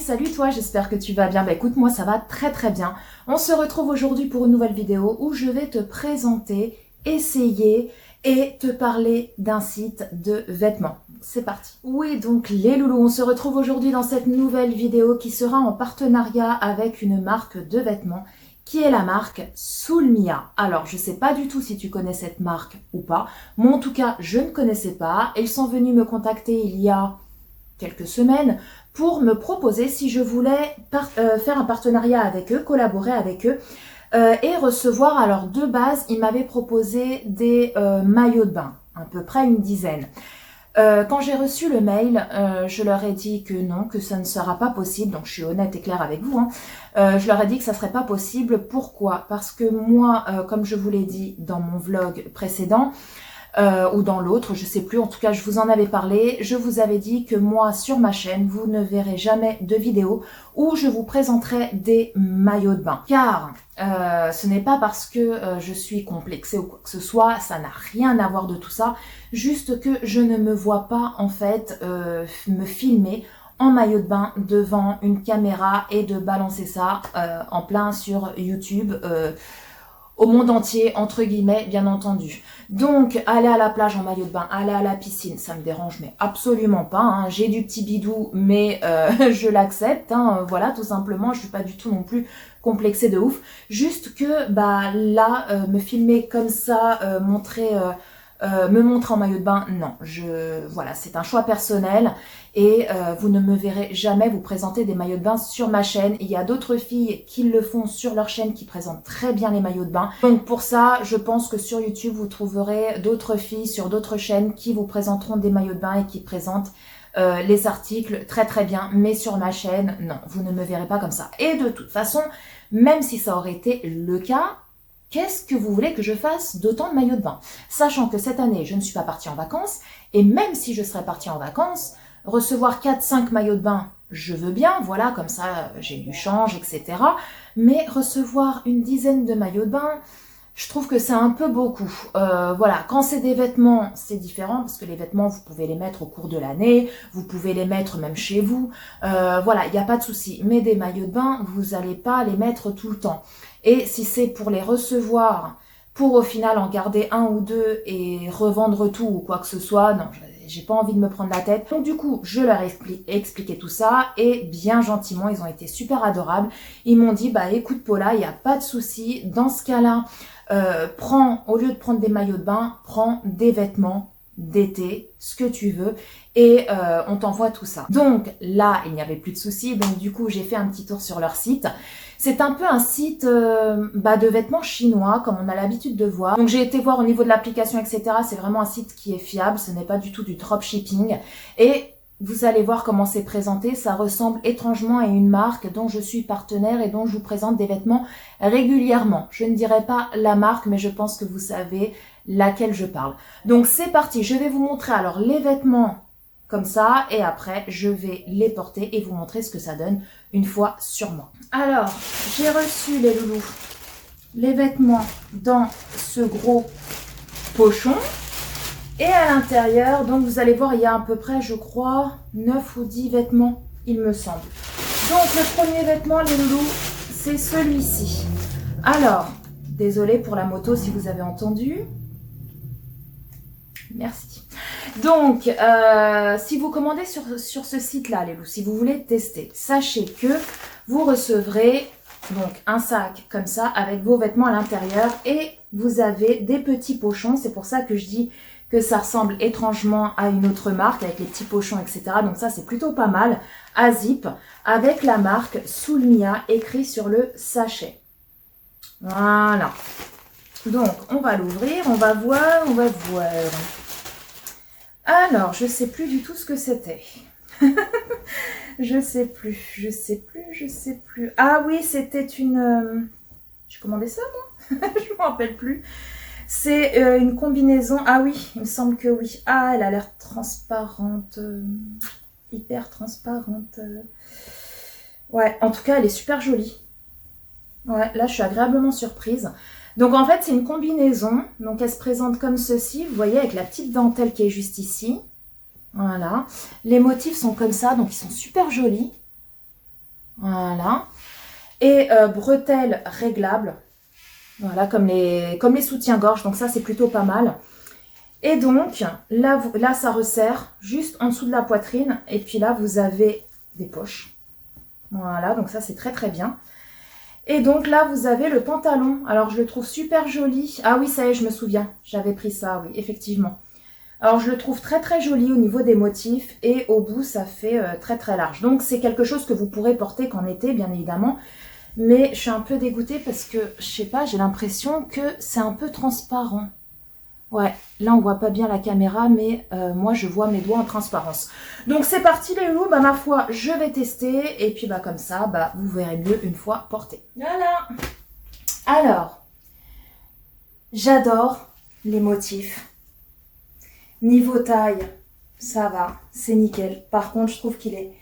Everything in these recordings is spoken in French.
salut toi, j'espère que tu vas bien. Bah écoute, moi ça va très très bien. On se retrouve aujourd'hui pour une nouvelle vidéo où je vais te présenter, essayer et te parler d'un site de vêtements. C'est parti. Oui, donc les loulous, on se retrouve aujourd'hui dans cette nouvelle vidéo qui sera en partenariat avec une marque de vêtements qui est la marque Soulmia. Alors, je sais pas du tout si tu connais cette marque ou pas. Moi, en tout cas, je ne connaissais pas. Ils sont venus me contacter il y a quelques semaines pour me proposer si je voulais faire un partenariat avec eux, collaborer avec eux et recevoir. Alors de base, ils m'avaient proposé des maillots de bain, à peu près une dizaine. Quand j'ai reçu le mail, je leur ai dit que non, que ça ne sera pas possible. Donc je suis honnête et claire avec vous. Je leur ai dit que ça serait pas possible. Pourquoi? Parce que moi, comme je vous l'ai dit dans mon vlog précédent, ou dans l'autre, je sais plus, en tout cas je vous en avais parlé, je vous avais dit que moi sur ma chaîne, vous ne verrez jamais de vidéo où je vous présenterai des maillots de bain. Car ce n'est pas parce que je suis complexée ou quoi que ce soit, ça n'a rien à voir de tout ça, juste que je ne me vois pas en fait me filmer en maillot de bain devant une caméra et de balancer ça en plein sur YouTube au monde entier, entre guillemets, bien entendu. Donc, aller à la plage en maillot de bain, aller à la piscine, ça me dérange, mais absolument pas. Hein. J'ai du petit bidou, mais je l'accepte. Hein. Voilà, tout simplement, je suis pas du tout non plus complexée de ouf. Juste que, bah là, me filmer comme ça, me montrer en maillot de bain, non. Voilà, c'est un choix personnel et vous ne me verrez jamais vous présenter des maillots de bain sur ma chaîne. Il y a d'autres filles qui le font sur leur chaîne qui présentent très bien les maillots de bain. Donc pour ça, je pense que sur YouTube, vous trouverez d'autres filles sur d'autres chaînes qui vous présenteront des maillots de bain et qui présentent les articles très très bien. Mais sur ma chaîne, non, vous ne me verrez pas comme ça. Et de toute façon, même si ça aurait été le cas, qu'est-ce que vous voulez que je fasse d'autant de maillots de bain? Sachant que cette année, je ne suis pas partie en vacances, et même si je serais partie en vacances, recevoir 4-5 maillots de bain, je veux bien, voilà, comme ça, j'ai du change, etc. Mais recevoir une dizaine de maillots de bain, je trouve que c'est un peu beaucoup. Voilà, quand c'est des vêtements, c'est différent, parce que les vêtements, vous pouvez les mettre au cours de l'année, vous pouvez les mettre même chez vous, voilà, il n'y a pas de souci. Mais des maillots de bain, vous n'allez pas les mettre tout le temps. Et si c'est pour les recevoir, pour au final en garder un ou deux et revendre tout ou quoi que ce soit, non, j'ai pas envie de me prendre la tête. Donc du coup, je leur ai expliqué tout ça et bien gentiment, ils ont été super adorables. Ils m'ont dit, bah écoute Paula, il n'y a pas de souci. Dans ce cas-là, au lieu de prendre des maillots de bain, prends des vêtements d'été, ce que tu veux, et on t'envoie tout ça. Donc là, il n'y avait plus de soucis, donc du coup, j'ai fait un petit tour sur leur site. C'est un peu un site de vêtements chinois, comme on a l'habitude de voir. Donc j'ai été voir au niveau de l'application, etc. C'est vraiment un site qui est fiable, ce n'est pas du tout du dropshipping. Et vous allez voir comment c'est présenté, ça ressemble étrangement à une marque dont je suis partenaire et dont je vous présente des vêtements régulièrement. Je ne dirai pas la marque, mais je pense que vous savez laquelle je parle. Donc c'est parti, je vais vous montrer alors les vêtements comme ça et après je vais les porter et vous montrer ce que ça donne une fois sur moi. Alors, j'ai reçu les loulous, les vêtements dans ce gros pochon. Et à l'intérieur, donc vous allez voir, il y a à peu près, je crois, 9 ou 10 vêtements, il me semble. Donc le premier vêtement, les loulous, c'est celui-ci. Alors, désolée pour la moto si vous avez entendu. Merci. Donc, si vous commandez sur ce site-là, les loulous, si vous voulez tester, sachez que vous recevrez donc un sac comme ça avec vos vêtements à l'intérieur et vous avez des petits pochons. C'est pour ça que je dis que ça ressemble étrangement à une autre marque avec les petits pochons, etc. Donc ça, c'est plutôt pas mal. À zip, avec la marque Soulmia écrit sur le sachet. Voilà. Donc, on va l'ouvrir, on va voir. Alors, je sais plus du tout ce que c'était. Je sais plus. Ah oui, c'était une... J'ai commandé ça, moi? Je me rappelle plus. C'est une combinaison. Ah oui, il me semble que oui. Ah, elle a l'air transparente. Hyper transparente. Ouais, en tout cas, elle est super jolie. Ouais, là, je suis agréablement surprise. Donc, en fait, c'est une combinaison. Donc, elle se présente comme ceci. Vous voyez, avec la petite dentelle qui est juste ici. Voilà. Les motifs sont comme ça, donc ils sont super jolis. Voilà. Et bretelles réglables. Voilà, comme les soutiens-gorge. Donc ça, c'est plutôt pas mal. Et donc, là, ça resserre juste en dessous de la poitrine. Et puis là, vous avez des poches. Voilà, donc ça, c'est très très bien. Et donc là, vous avez le pantalon. Alors, je le trouve super joli. Ah oui, ça y est, je me souviens. J'avais pris ça, oui, effectivement. Alors, je le trouve très très joli au niveau des motifs. Et au bout, ça fait très très large. Donc, c'est quelque chose que vous pourrez porter qu'en été, bien évidemment. Mais je suis un peu dégoûtée parce que, je sais pas, j'ai l'impression que c'est un peu transparent. Ouais, là on voit pas bien la caméra, mais moi je vois mes doigts en transparence. Donc c'est parti les loups, bah ma foi, je vais tester. Et puis bah comme ça, bah vous verrez mieux une fois porté. Voilà. Alors, j'adore les motifs. Niveau taille, ça va, c'est nickel. Par contre, je trouve qu'il est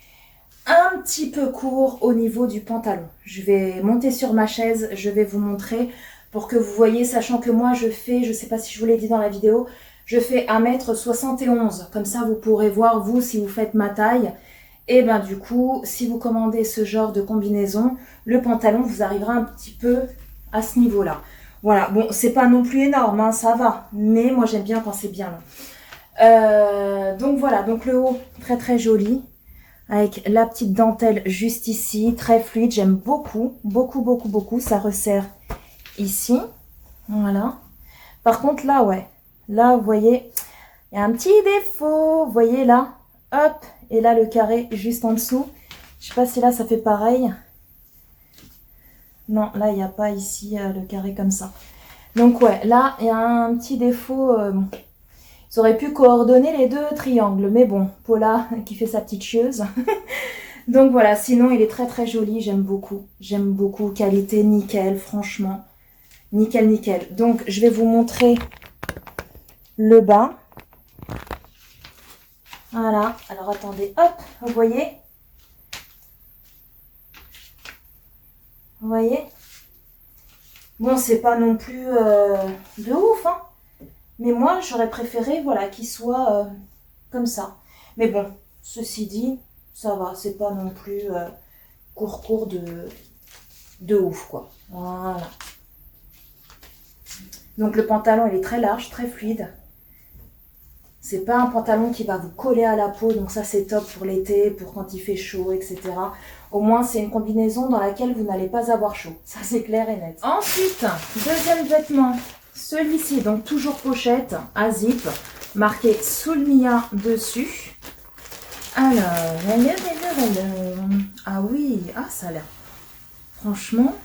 un petit peu court au niveau du pantalon. Je vais monter sur ma chaise, je vais vous montrer pour que vous voyez, sachant que moi je fais, je sais pas si je vous l'ai dit dans la vidéo, je fais 1m71. Comme ça, vous pourrez voir, vous, si vous faites ma taille. Et ben du coup, si vous commandez ce genre de combinaison, le pantalon vous arrivera un petit peu à ce niveau-là. Voilà, bon, c'est pas non plus énorme, hein, ça va. Mais moi, j'aime bien quand c'est bien long. Donc voilà, donc le haut, très très joli. Avec la petite dentelle juste ici, très fluide. J'aime beaucoup, beaucoup, beaucoup, beaucoup. Ça resserre ici. Voilà. Par contre, là, ouais. Là, vous voyez, il y a un petit défaut. Vous voyez là, hop. Et là, le carré juste en dessous. Je sais pas si là, ça fait pareil. Non, là, il n'y a pas ici le carré comme ça. Donc, ouais, là, il y a un petit défaut. Ils auraient pu coordonner les deux triangles. Mais bon, Paula qui fait sa petite chieuse. Donc voilà, sinon il est très très joli, j'aime beaucoup. J'aime beaucoup, qualité nickel, franchement. Nickel, nickel. Donc je vais vous montrer le bas. Voilà, alors attendez, hop, vous voyez? Vous voyez? Bon, c'est pas non plus de ouf, hein. Mais moi, j'aurais préféré, voilà, qu'il soit comme ça. Mais bon, ceci dit, ça va, c'est pas non plus court de ouf, quoi. Voilà. Donc le pantalon, il est très large, très fluide. C'est pas un pantalon qui va vous coller à la peau, donc ça c'est top pour l'été, pour quand il fait chaud, etc. Au moins c'est une combinaison dans laquelle vous n'allez pas avoir chaud. Ça c'est clair et net. Ensuite, deuxième vêtement, celui-ci, donc toujours pochette à zip, marqué Soulmia dessus. Alors, ah oui, ah ça a l'air, franchement.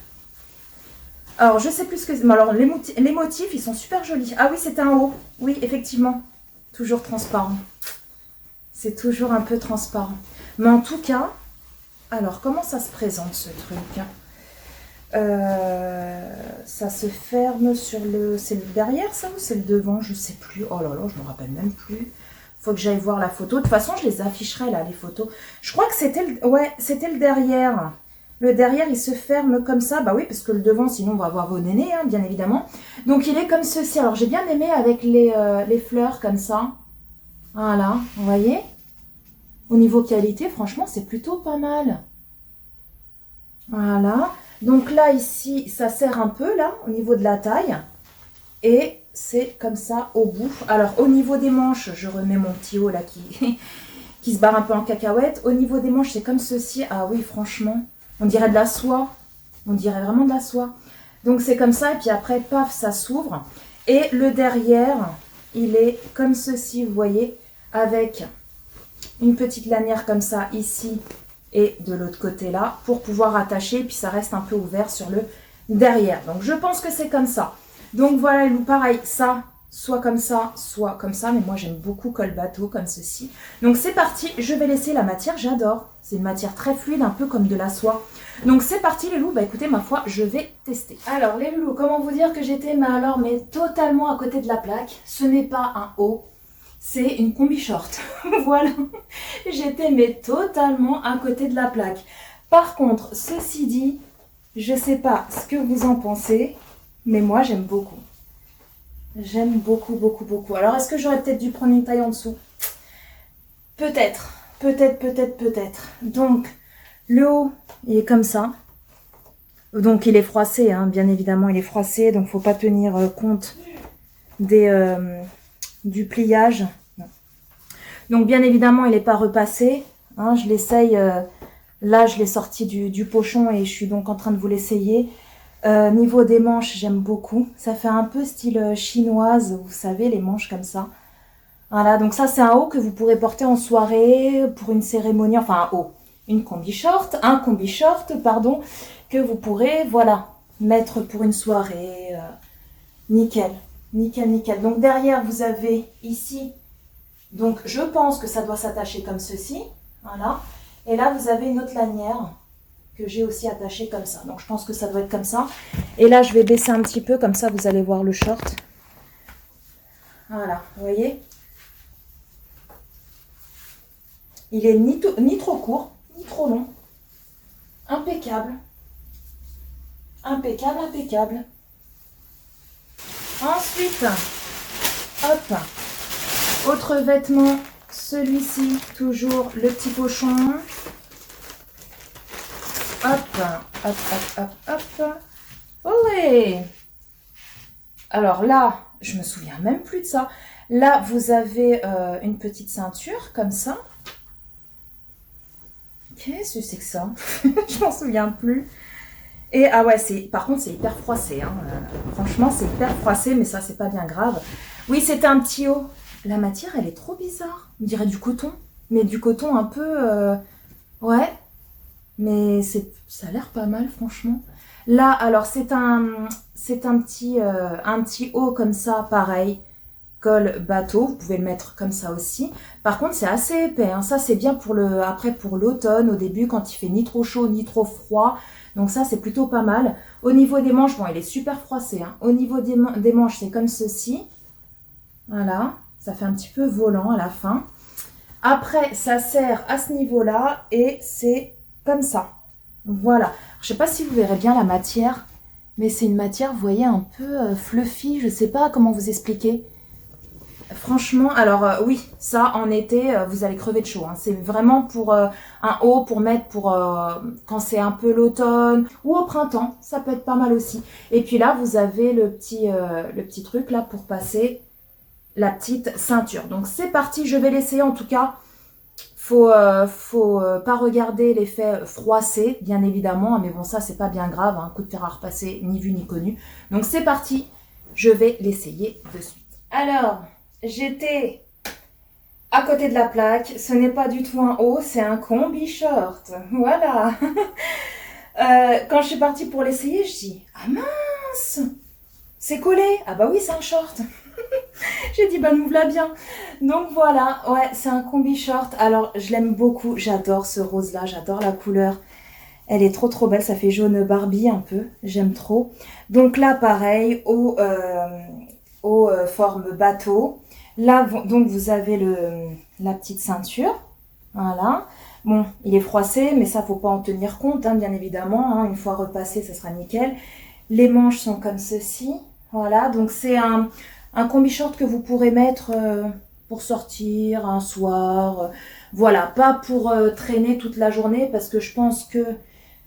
Alors je sais plus ce que c'est, mais alors les motifs ils sont super jolis. Ah oui, c'est un haut, oui effectivement. Toujours transparent. C'est toujours un peu transparent. Mais en tout cas, alors comment ça se présente ce truc? Ça se ferme sur le... C'est le derrière ça ou c'est le devant? Je sais plus. Oh là là, je me rappelle même plus. Faut que j'aille voir la photo. De toute façon, je les afficherai là, les photos. Je crois que c'était le... Ouais, c'était le derrière. Le derrière, il se ferme comme ça. Bah oui, parce que le devant, sinon on va avoir vos nénés, hein, bien évidemment. Donc il est comme ceci. Alors j'ai bien aimé avec les fleurs comme ça. Voilà, vous voyez? Au niveau qualité, franchement, c'est plutôt pas mal. Voilà. Donc là, ici, ça serre un peu, là, au niveau de la taille. Et c'est comme ça au bout. Alors, au niveau des manches, je remets mon petit haut, là, qui se barre un peu en cacahuète. Au niveau des manches, c'est comme ceci. Ah oui, franchement, on dirait de la soie. On dirait vraiment de la soie. Donc, c'est comme ça. Et puis après, paf, ça s'ouvre. Et le derrière, il est comme ceci, vous voyez, avec une petite lanière comme ça, ici. Et de l'autre côté là, pour pouvoir attacher, et puis ça reste un peu ouvert sur le derrière. Donc je pense que c'est comme ça. Donc voilà, pareil, ça, soit comme ça, mais moi j'aime beaucoup col bateau comme ceci. Donc c'est parti, je vais laisser la matière, j'adore. C'est une matière très fluide, un peu comme de la soie. Donc c'est parti les loups, bah écoutez, ma foi, je vais tester. Alors les loups, comment vous dire que j'étais, mais totalement à côté de la plaque. Ce n'est pas un haut. C'est une combi short. Voilà. J'étais totalement à côté de la plaque. Par contre, ceci dit, je ne sais pas ce que vous en pensez, mais moi j'aime beaucoup. J'aime beaucoup, beaucoup, beaucoup. Alors, est-ce que j'aurais peut-être dû prendre une taille en dessous? Peut-être. Donc, Le haut, il est comme ça. Donc il est froissé, hein, bien évidemment, il est froissé. Donc il ne faut pas tenir compte du pliage. Donc bien évidemment, il n'est pas repassé. Hein, je l'essaye. Là, je l'ai sorti du pochon et je suis donc en train de vous l'essayer. Niveau des manches, j'aime beaucoup. Ça fait un peu style chinoise, vous savez, les manches comme ça. Voilà, donc ça, c'est un haut que vous pourrez porter en soirée pour une cérémonie. Enfin, un haut. Un combi short, pardon, que vous pourrez, voilà, mettre pour une soirée. Nickel, nickel, nickel. Donc derrière, vous avez ici, donc je pense que ça doit s'attacher comme ceci. Voilà. Et là, vous avez une autre lanière que j'ai aussi attachée comme ça. Donc je pense que ça doit être comme ça. Et là, je vais baisser un petit peu, comme ça, vous allez voir le short. Voilà, vous voyez? Il est ni trop court, ni trop long. Impeccable. Impeccable, impeccable. Ensuite, hop, autre vêtement, celui-ci, toujours le petit pochon. Hop, hop, hop, hop, hop. Olé! Alors là, je me souviens même plus de ça. Là, vous avez une petite ceinture, comme ça. Qu'est-ce que c'est que ça? Je m'en souviens plus. Et ah ouais, par contre, c'est hyper froissé. Hein. Franchement, c'est hyper froissé, mais ça, c'est pas bien grave. Oui, c'était un petit haut. La matière, elle est trop bizarre. On dirait du coton. Mais du coton un peu... Ouais. Mais ça a l'air pas mal, franchement. Là, alors, c'est un petit haut comme ça, pareil. Col bateau, vous pouvez le mettre comme ça aussi. Par contre, c'est assez épais. Hein. Ça, c'est bien après pour l'automne, au début, quand il fait ni trop chaud, ni trop froid. Donc ça, c'est plutôt pas mal. Au niveau des manches, bon, il est super froissé. Hein. Au niveau des manches, c'est comme ceci. Voilà, ça fait un petit peu volant à la fin. Après, ça sert à ce niveau-là et c'est comme ça. Voilà. Je sais pas si vous verrez bien la matière, mais c'est une matière, vous voyez, un peu fluffy. Je sais pas comment vous expliquer. Franchement, alors oui, ça en été, vous allez crever de chaud. Hein. C'est vraiment pour un haut, pour mettre quand c'est un peu l'automne ou au printemps, ça peut être pas mal aussi. Et puis là, vous avez le petit truc là pour passer la petite ceinture. Donc c'est parti, je vais l'essayer en tout cas. Faut pas regarder l'effet froissé, bien évidemment, mais bon, ça c'est pas bien grave, hein. Coup de fer à repasser, ni vu ni connu. Donc c'est parti, je vais l'essayer de suite. Alors, j'étais à côté de la plaque. Ce n'est pas du tout un haut, c'est un combi short. Voilà. Quand je suis partie pour l'essayer, je dis « Ah mince, c'est collé. Ah bah oui, c'est un short. » J'ai dit « Bah nous voilà bien. » Donc voilà, ouais, c'est un combi short. Alors, je l'aime beaucoup. J'adore ce rose-là, j'adore la couleur. Elle est trop trop belle, ça fait jaune Barbie un peu. J'aime trop. Donc là, pareil, aux formes bateau. Là, donc vous avez la petite ceinture. Voilà. Bon, il est froissé, mais ça, faut pas en tenir compte, hein, bien évidemment. Hein. Une fois repassé, ça sera nickel. Les manches sont comme ceci. Voilà, donc c'est un combi short que vous pourrez mettre pour sortir un soir. Voilà, pas pour traîner toute la journée, parce que je pense que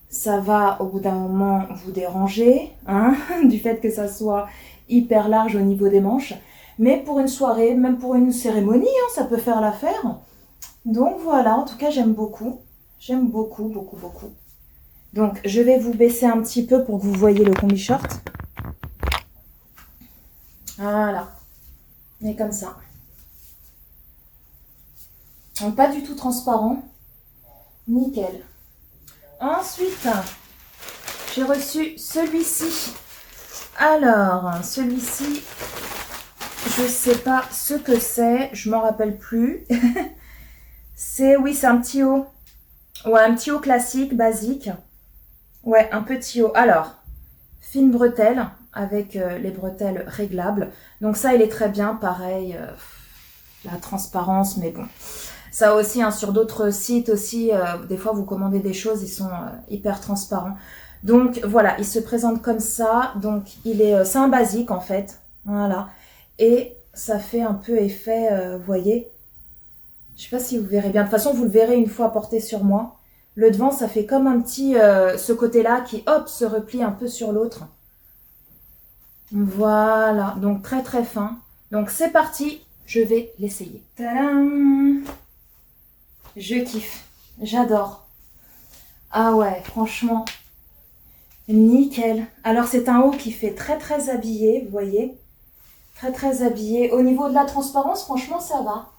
ça va au bout d'un moment vous déranger, hein, du fait que ça soit hyper large au niveau des manches. Mais pour une soirée, même pour une cérémonie, hein, ça peut faire l'affaire. Donc voilà, en tout cas, j'aime beaucoup. J'aime beaucoup, beaucoup, beaucoup. Donc, je vais vous baisser un petit peu pour que vous voyez le combi short. Voilà. Mais comme ça. Donc, pas du tout transparent. Nickel. Ensuite, j'ai reçu celui-ci. Alors, celui-ci, je sais pas ce que c'est, je m'en rappelle plus. C'est un petit haut. Ouais, un petit haut classique, basique. Ouais, un petit haut. Alors, fine bretelle avec les bretelles réglables. Donc ça, il est très bien, pareil. La transparence, mais bon. Ça aussi, hein, sur d'autres sites aussi, des fois vous commandez des choses, ils sont hyper transparents. Donc voilà, il se présente comme ça. Donc c'est un basique en fait. Voilà. Et ça fait un peu effet, vous voyez. Je sais pas si vous verrez bien. De toute façon, vous le verrez une fois porté sur moi. Le devant, ça fait comme un petit... ce côté-là qui, hop, se replie un peu sur l'autre. Voilà, donc très très fin. Donc c'est parti, je vais l'essayer. Tadam! Je kiffe, j'adore. Ah ouais, franchement, nickel. Alors c'est un haut qui fait très très habillé, vous voyez. Très très habillé. Au niveau de la transparence, franchement, ça va.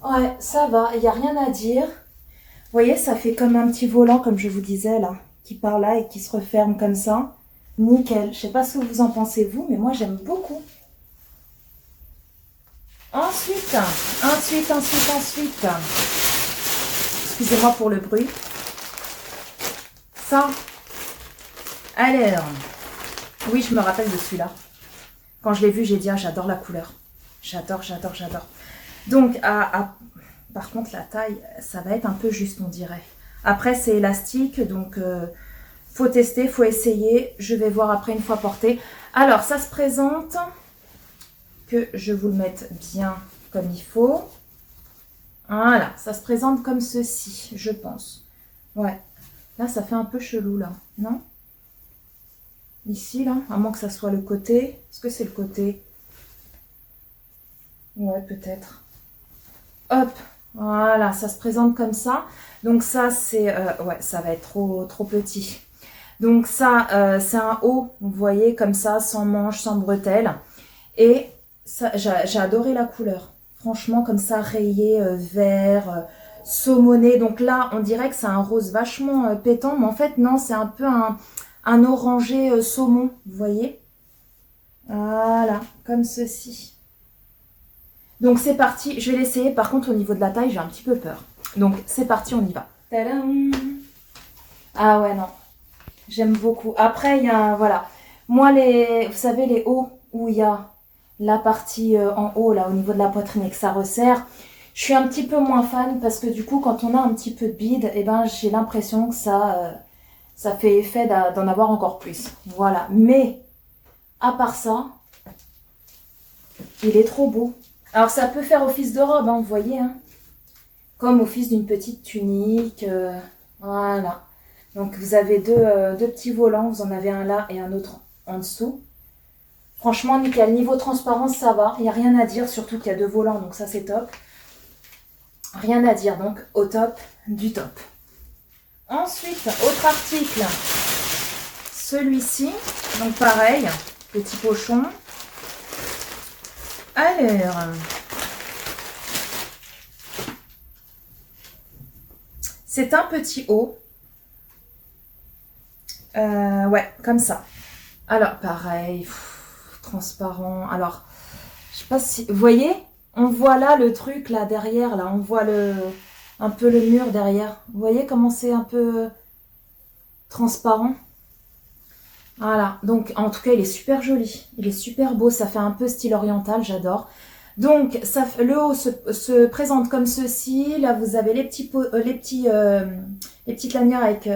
Ouais, ça va, il n'y a rien à dire. Vous voyez, ça fait comme un petit volant, comme je vous disais là, qui part là et qui se referme comme ça. Nickel. Je sais pas ce que vous en pensez vous, mais moi j'aime beaucoup. Ensuite. Excusez-moi pour le bruit. Ça. Alors. Oui, je me rappelle de celui-là. Quand je l'ai vu, j'ai dit, ah, j'adore la couleur. J'adore. Donc, par contre, la taille, ça va être un peu juste, on dirait. Après, c'est élastique, donc faut tester, faut essayer. Je vais voir après une fois porté. Alors, ça se présente, que je vous le mette bien comme il faut. Voilà, ça se présente comme ceci, je pense. Ouais, là, ça fait un peu chelou, là, non? Ici, là, à moins que ça soit le côté. Est-ce que c'est le côté? Ouais, peut-être. Hop, voilà, ça se présente comme ça. Donc ça, c'est... ouais, ça va être trop petit. Donc ça, c'est un haut, vous voyez, comme ça, sans manches, sans bretelles. Et ça, j'ai adoré la couleur. Franchement, comme ça, rayé, vert, saumoné. Donc là, on dirait que c'est un rose vachement pétant. Mais en fait, non, c'est un peu un orangé saumon, vous voyez. Voilà, comme ceci. Donc c'est parti, je vais l'essayer. Par contre, au niveau de la taille, j'ai un petit peu peur. Donc c'est parti, on y va. Tadam! Ah ouais, non. J'aime beaucoup. Après, il y a, voilà. Moi, vous savez, les hauts où il y a la partie en haut, là, au niveau de la poitrine et que ça resserre, je suis un petit peu moins fan parce que du coup, quand on a un petit peu de bide, eh ben, j'ai l'impression que ça fait effet d'en avoir encore plus. Voilà. Mais, à part ça, il est trop beau. Alors, ça peut faire office de robe, hein, vous voyez, hein, comme office d'une petite tunique. Voilà. Donc, vous avez deux petits volants. Vous en avez un là et un autre en dessous. Franchement, nickel. Niveau transparence, ça va. Il n'y a rien à dire, surtout qu'il y a deux volants, donc ça, c'est top. Rien à dire, donc au top du top. Ensuite, autre article. Celui-ci. Donc, pareil, petit pochon. Alors, c'est un petit haut. Ouais, comme ça. Alors, pareil, transparent. Alors, je sais pas si... Vous voyez? On voit là le truc, là, derrière, là. On voit un peu le mur derrière. Vous voyez comment c'est un peu transparent? Voilà. Donc, en tout cas, il est super joli. Il est super beau. Ça fait un peu style oriental, j'adore. Donc, le haut se présente comme ceci. Là, vous avez les petites lanières avec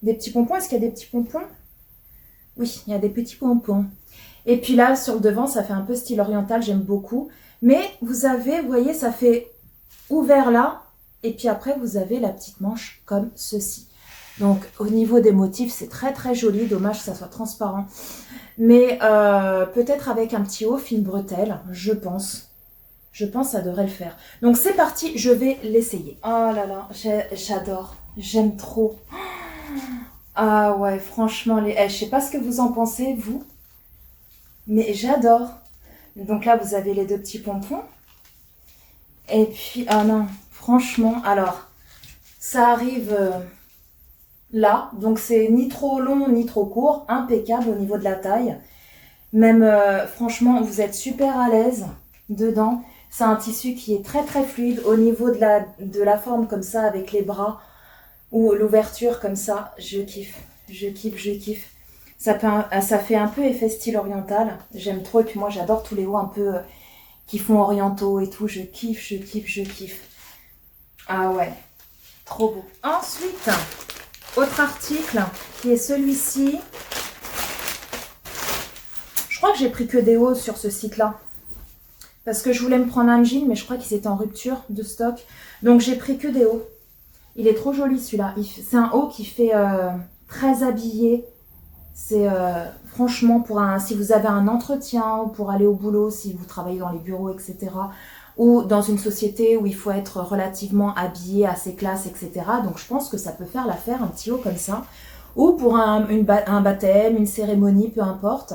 des petits pompons. Est-ce qu'il y a des petits pompons? Oui, il y a des petits pompons. Et puis là, sur le devant, ça fait un peu style oriental. J'aime beaucoup. Mais vous voyez, ça fait ouvert là. Et puis après, vous avez la petite manche comme ceci. Donc, au niveau des motifs, c'est très très joli. Dommage que ça soit transparent. Mais peut-être avec un petit haut, fine bretelle, je pense. Je pense que ça devrait le faire. Donc, c'est parti, je vais l'essayer. Oh là là, j'adore. J'aime trop. Ah ouais, franchement, je sais pas ce que vous en pensez, vous. Mais j'adore. Donc là, vous avez les deux petits pompons. Et puis, ah non, franchement, alors, ça arrive... là, donc c'est ni trop long ni trop court, impeccable au niveau de la taille. Même franchement, vous êtes super à l'aise dedans. C'est un tissu qui est très très fluide au niveau de la forme comme ça avec les bras ou l'ouverture comme ça. Je kiffe. Ça fait un peu effet style oriental. J'aime trop et puis moi j'adore tous les hauts un peu qui font orientaux et tout. Je kiffe. Ah ouais, trop beau. Ensuite... autre article qui est celui-ci. Je crois que j'ai pris que des hauts sur ce site-là. Parce que je voulais me prendre un jean, mais je crois qu'ils étaient en rupture de stock. Donc j'ai pris que des hauts. Il est trop joli celui-là. C'est un haut qui fait très habillé. C'est franchement pour si vous avez un entretien ou pour aller au boulot, si vous travaillez dans les bureaux, etc. Ou dans une société où il faut être relativement habillé, assez classe, etc. Donc je pense que ça peut faire l'affaire, un petit haut comme ça. Ou pour un baptême, une cérémonie, peu importe.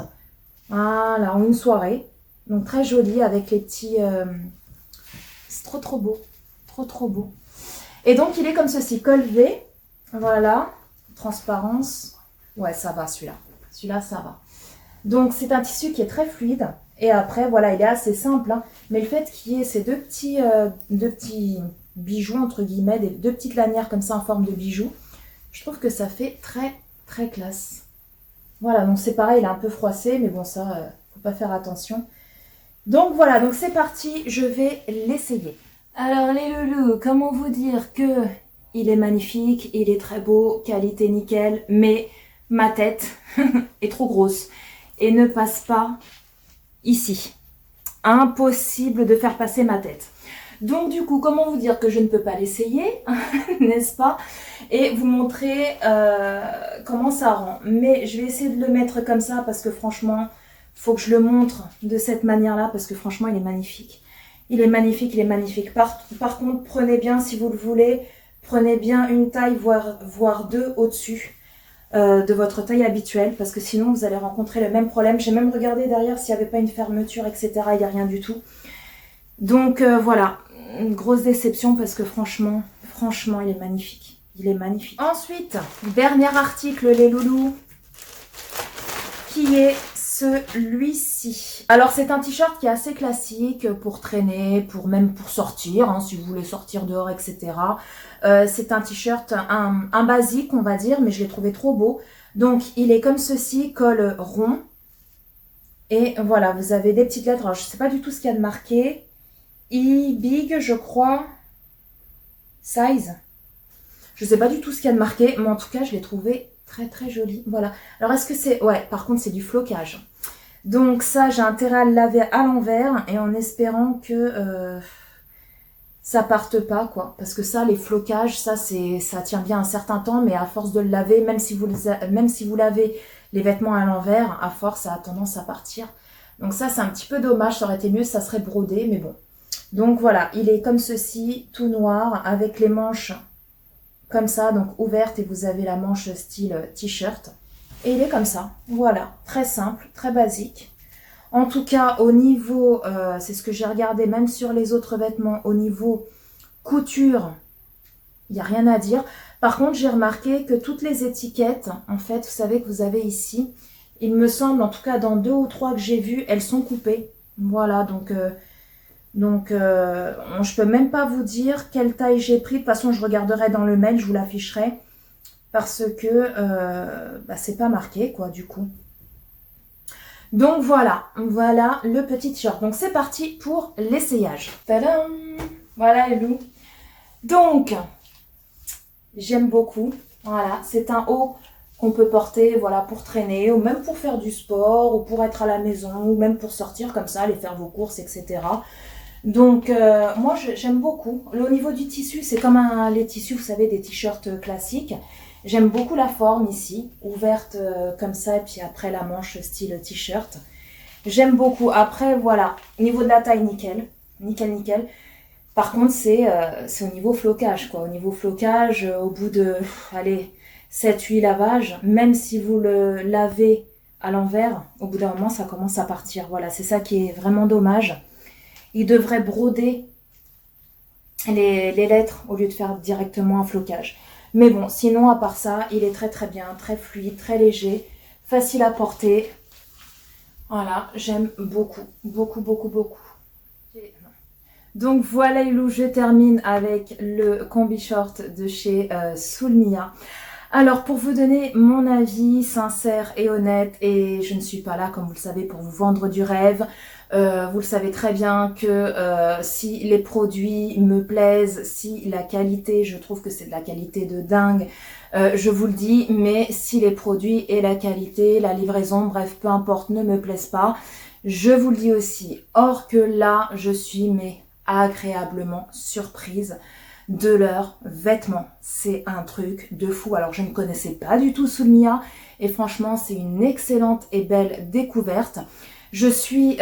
Voilà, ou une soirée. Donc très joli avec les petits... C'est trop beau. Trop beau. Et donc il est comme ceci, col V. Voilà. Transparence. Ouais, ça va celui-là. Celui-là, ça va. Donc c'est un tissu qui est très fluide. Et après, voilà, il est assez simple. Hein. Mais le fait qu'il y ait ces deux petits bijoux, entre guillemets, deux petites lanières comme ça en forme de bijoux, je trouve que ça fait très classe. Voilà, donc c'est pareil, il est un peu froissé, mais bon, ça, faut pas faire attention. Donc voilà, donc c'est parti, je vais l'essayer. Alors les loulous, comment vous dire que il est magnifique, il est très beau, qualité nickel, mais ma tête est trop grosse et ne passe pas ici. Impossible de faire passer ma tête. Donc du coup, comment vous dire que je ne peux pas l'essayer, n'est-ce pas? Et vous montrer comment ça rend. Mais je vais essayer de le mettre comme ça parce que franchement, il faut que je le montre de cette manière-là parce que franchement, il est magnifique. Il est magnifique, il est magnifique. Par contre, prenez bien, si vous le voulez, prenez bien une taille, voire deux au-dessus de votre taille habituelle parce que sinon, vous allez rencontrer le même problème. J'ai même regardé derrière s'il n'y avait pas une fermeture, etc. Il n'y a rien du tout. Donc voilà, une grosse déception parce que franchement, il est magnifique. Il est magnifique. Ensuite, dernier article, les loulous, qui est celui-ci. Alors c'est un t-shirt qui est assez classique pour traîner, même pour sortir, hein, si vous voulez sortir dehors, etc. C'est un t-shirt, un basique on va dire, mais je l'ai trouvé trop beau. Donc il est comme ceci, col rond. Et voilà, vous avez des petites lettres. Alors je ne sais pas du tout ce qu'il y a de marqué. Big, je crois. Size. Je ne sais pas du tout ce qu'il y a de marqué, mais en tout cas, je l'ai trouvé très joli. Voilà. Alors, est-ce que c'est... Ouais, par contre, c'est du flocage. Donc ça, j'ai intérêt à le laver à l'envers et en espérant que ça parte pas, quoi. Parce que ça, les flocages, ça tient bien un certain temps, mais à force de le laver, même si vous lavez les vêtements à l'envers, à force, ça a tendance à partir. Donc ça, c'est un petit peu dommage. Ça aurait été mieux, ça serait brodé, mais bon. Donc voilà, il est comme ceci, tout noir, avec les manches comme ça, donc ouvertes, et vous avez la manche style t-shirt. Et il est comme ça, voilà, très simple, très basique. En tout cas, au niveau, c'est ce que j'ai regardé, même sur les autres vêtements, au niveau couture, il n'y a rien à dire. Par contre, j'ai remarqué que toutes les étiquettes, en fait, vous savez que vous avez ici, il me semble, en tout cas dans 2 ou 3 que j'ai vues, elles sont coupées. Voilà, donc je peux même pas vous dire quelle taille j'ai pris. De toute façon, je regarderai dans le mail, je vous l'afficherai. Parce que c'est pas marqué, quoi, du coup. Donc voilà le petit t-shirt. Donc c'est parti pour l'essayage. Tadam! Voilà les loups. Donc, j'aime beaucoup. Voilà, c'est un haut qu'on peut porter, voilà, pour traîner, ou même pour faire du sport, ou pour être à la maison, ou même pour sortir comme ça, aller faire vos courses, etc. Donc, moi, j'aime beaucoup. Au niveau du tissu, c'est comme les tissus, vous savez, des t-shirts classiques. J'aime beaucoup la forme ici, ouverte comme ça, et puis après la manche style t-shirt. J'aime beaucoup. Après, voilà, au niveau de la taille, nickel. Nickel. Par contre, c'est au niveau flocage, quoi. Au niveau flocage, au bout de, allez, 7-8 lavages, même si vous le lavez à l'envers, au bout d'un moment, ça commence à partir. Voilà, c'est ça qui est vraiment dommage. Il devrait broder les lettres au lieu de faire directement un flocage. Mais bon, sinon, à part ça, il est très bien, très fluide, très léger, facile à porter. Voilà, j'aime beaucoup. Donc voilà les loups, je termine avec le combi short de chez Soulmia. Alors pour vous donner mon avis sincère et honnête, et je ne suis pas là comme vous le savez pour vous vendre du rêve, vous le savez très bien que si les produits me plaisent, si la qualité, je trouve que c'est de la qualité de dingue, je vous le dis, mais si les produits et la qualité, la livraison, bref, peu importe, ne me plaisent pas, je vous le dis aussi. Or que là, je suis agréablement surprise. de leurs vêtements. C'est un truc de fou. Alors je ne connaissais pas du tout Soulmia et franchement c'est une excellente et belle découverte. Je suis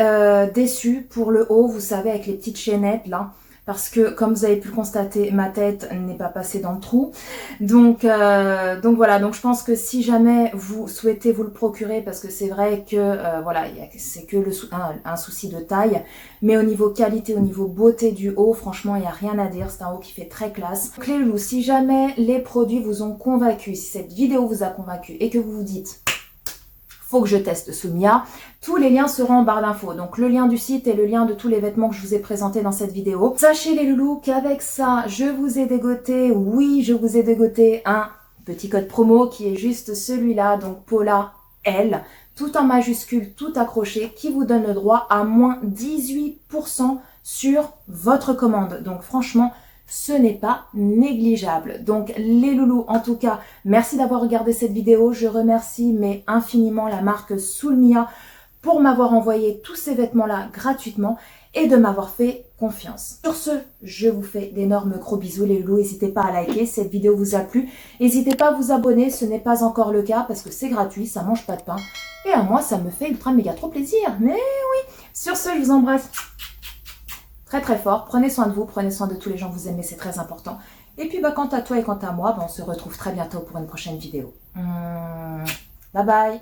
déçue pour le haut, vous savez, avec les petites chaînettes là, parce que comme vous avez pu le constater, ma tête n'est pas passée dans le trou. Donc voilà, donc je pense que si jamais vous souhaitez vous le procurer, parce que c'est vrai que voilà, c'est que un souci de taille, mais au niveau qualité, au niveau beauté du haut, franchement, il n'y a rien à dire, c'est un haut qui fait très classe. Donc les loulous, si jamais les produits vous ont convaincu, si cette vidéo vous a convaincu et que vous vous dites faut que je teste Soulmia, tous les liens seront en barre d'infos. Donc le lien du site et le lien de tous les vêtements que je vous ai présentés dans cette vidéo. Sachez les loulous qu'avec ça, je vous ai dégoté, oui, je vous ai dégoté un petit code promo qui est juste celui-là, donc Paula L, tout en majuscule, tout accroché, qui vous donne le droit à moins 18% sur votre commande. Donc franchement, ce n'est pas négligeable. Donc les loulous, en tout cas, merci d'avoir regardé cette vidéo. Je remercie mais infiniment la marque Soulmia pour m'avoir envoyé tous ces vêtements-là gratuitement et de m'avoir fait confiance. Sur ce, je vous fais d'énormes gros bisous les loulous. N'hésitez pas à liker si cette vidéo vous a plu. N'hésitez pas à vous abonner, ce n'est pas encore le cas parce que c'est gratuit, ça mange pas de pain. Et à moi, ça me fait ultra méga trop plaisir. Mais oui, sur ce, je vous embrasse très très fort, prenez soin de vous, prenez soin de tous les gens que vous aimez, c'est très important. Et puis quant à toi et quant à moi, on se retrouve très bientôt pour une prochaine vidéo. Bye bye.